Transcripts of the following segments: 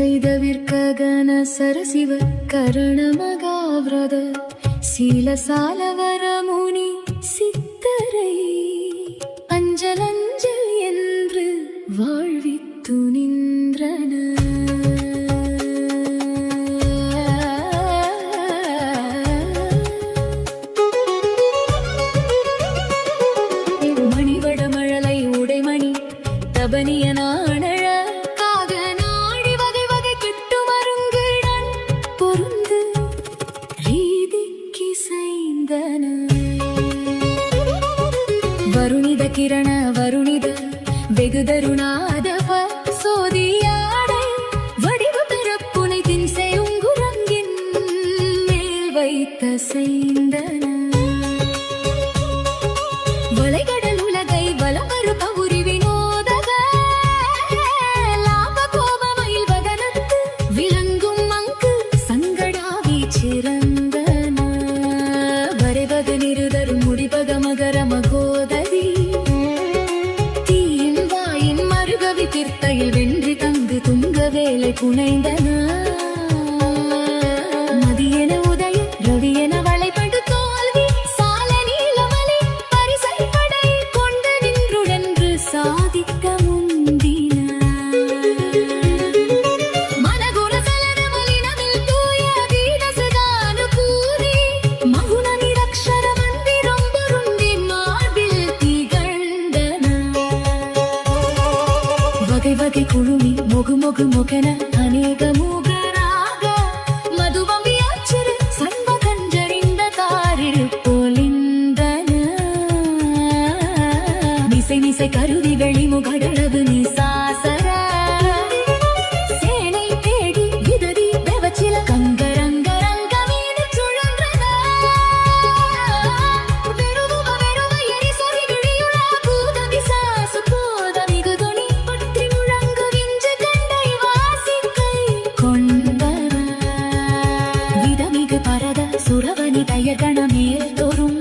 செய்தவிற்ககன சரசிவ கரணமகாவிரத சீலசாலவர முனி சித்தரை அஞ்சலஞ்சல் என்று வாழ்வித்து நின்றன. மணிவடமழலை உடைமணி தபனியனான வருணித கிரண வருணித வெகுதருணாதவ சோதியாடை வடிவு பெறப்புனை தின்செயுங்குரங்கின் மேல் வைத்த செய்தன. வளைகடல் உலகை வலமறு பவுரி வினோதக லாப கோபமயில் வதனத்து விளங்கும் அங்கு சங்கடாவி சிறந்தன. வரைவது நிருதரு முடிபக மகர மகோதரி தீயின் வாயின் மருகவி திருத்தையில் வென்றி தங்கு துங்க வேலை புனைந்தன. மதியென உதய ரவியென வளைபடு தோல்வி சால நீலமலை பரிசை படை கொண்டு நின்றுடன்று சாதிக்க முந்தின. மனகுண சலன மலினமில் தூய வீரசதானு கூறி மகுன நிரக்ஷர மந்திரம் பொருந்தி மார்பில் திகழ்ந்தன. வகை வகை குழுமி மொகு மொகு மொகென அநேக மூகராக மதுவம்பி ஆச்சரு சண்ப கஞ்சறிந்த தாரிரு பொலிந்தன. நிசை நிசை கருவி வெளிமுகடளவு நிசாசர சேனை தேடி விததி வெவச்சில கங்கரங்கரங்க மீது சுழன்றன. வெறுவ வெறுவ எரி சொறி விழியுள பூத விசாசு போத மிகுதுணி பற்றி முழங்கு விஞ்சு கண்டை வாசிக்கை கொண்டன. விதமிகு பரத சுரவனி தயர்கண மேல் தோறும்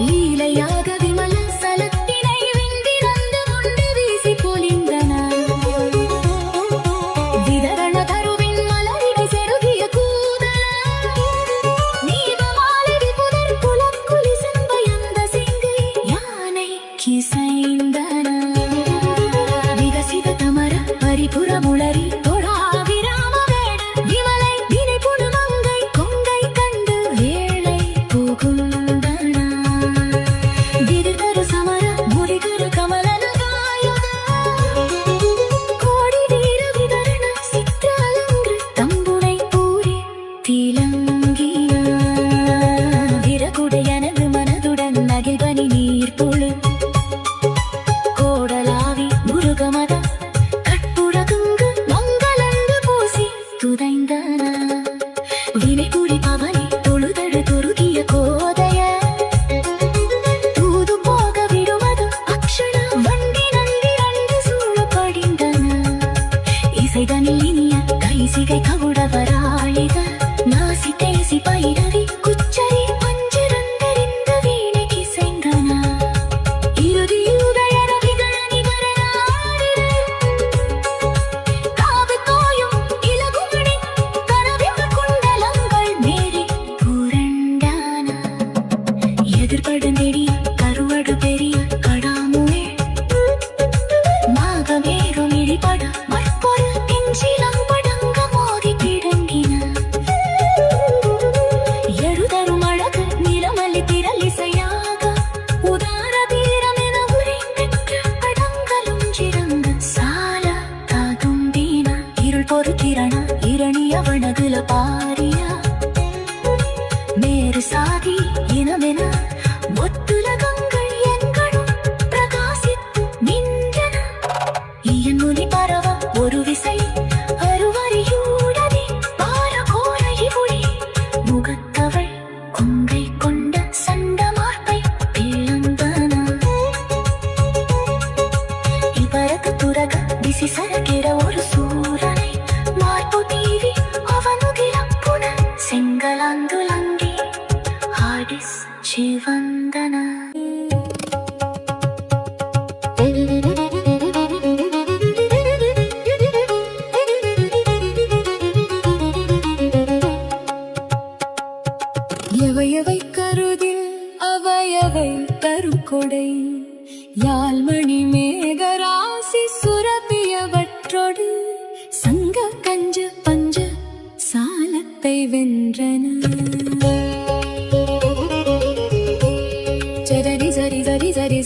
லீலையாக விமல சலத்தினை விந்திரந்து முண்டு வீசி பொலிந்தன. விதரண தருவின் மலரிடை செருகிய கூத நீபமாலை விபுதர் புலக்குலி செம்பயந்த சிங்கை யானை கிசைந்தன. விகசித தமர பரிபுர முளரி தொழா விராம வேட விமலை வினை புனு மங்கை கொங்கை கண்டு வேளை புகுந்தன. விருதரு சமர முறிகரு கமலன காயுத கோடி வீர விதரண சித்ராலங்கு தம்புனை பூரி திலங்கின. விரகுடையனது மனதுடன் நகில்பனி நீர் புழு கோடலாவி முருகமத கட்புறகுங்கு மங்களந்து பூசி துதைந்தன. வினைபுரி பவனி தொழுதழு துருகிய கோதைய தூது போக விடுவது அக்ஷண வண்டி நந்தி அண்டு சூழ படிந்தன. இசைதனில் இனிய கைசிகை கவுடவராழித நாசி தேசி பைரவி குச்சரி பஞ்சிரந்தெறிந்த வீணை கிசைந்தன. இறுதியில் உதயர விகழனி வரலாறிரு காவு தோயும் இலகுமணி கனவிவு குண்டலங்கள் மேரி புரண்டான. எதிர்படுந்தெடிய கருவடு பெரிய கடாமுவே மாகமேகம் இடிபட மற்பொரு பிஞ்சிலம்படங்க மோதி கிடங்கின. எழுதரும் அழகு நிலமல்லி திரளிசையாக உதார தீரமென உரை பெற்ற படங்களும் சிறங்க சால ததும்பின. இருள் பொறு கிரண இரணியவனகுல பாரிய மேறு சாதி இனமென ஒத்துலகங்கள் எங்களும் பிரகாசித்து நின்றன. இயன் முனி பரவ ஒரு விசை அருவரியூடனே பாரகோர இவுளி முகத்தவள் கொங்கை கொண்ட சண்டமார்பை பிளந்தன. இவரது துரக விசி சரகிற ஒரு சூரனை மார்பு தீவி அவனுகிலப்புன செங்கலாந்துலங்கி ஹாடிஸ் சிவந்தன. கோடை யாழ்மணி மேகராசி சுரபியவற்றோடு சங்க கஞ்ச பஞ்ச சாலத்தை வென்றன சரி சரி சரி சரி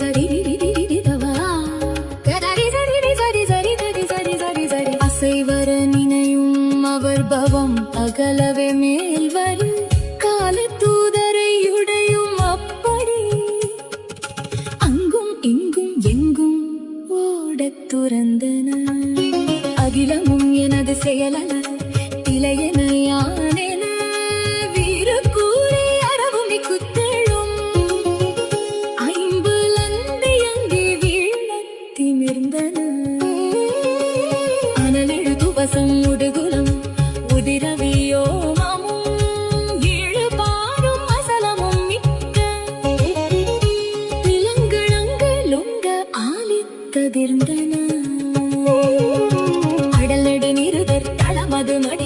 சரி அசைவர நினையும் அவர் பவம் அகலவே மேல் வரு கால தூதரை உடையும் அப்படி அங்கும் இங்கும் எங்கும் ஓடத் துறந்தன அகிலமும் எனது செயலன இளையன யானென வீர கூறி அரவுமி குத்தழும் ஐம்புலந்தி அங்கே வீழத் திமிர்ந்தன அனலெழு துவசம் உடுகுலம் உதிரவியோமமும் இழுபாரும் அசலமும் மிக்க திலங்கணங்களுங்க ஆலித்ததிர்ந்தன அடலடு நிருதர் தளமது மடி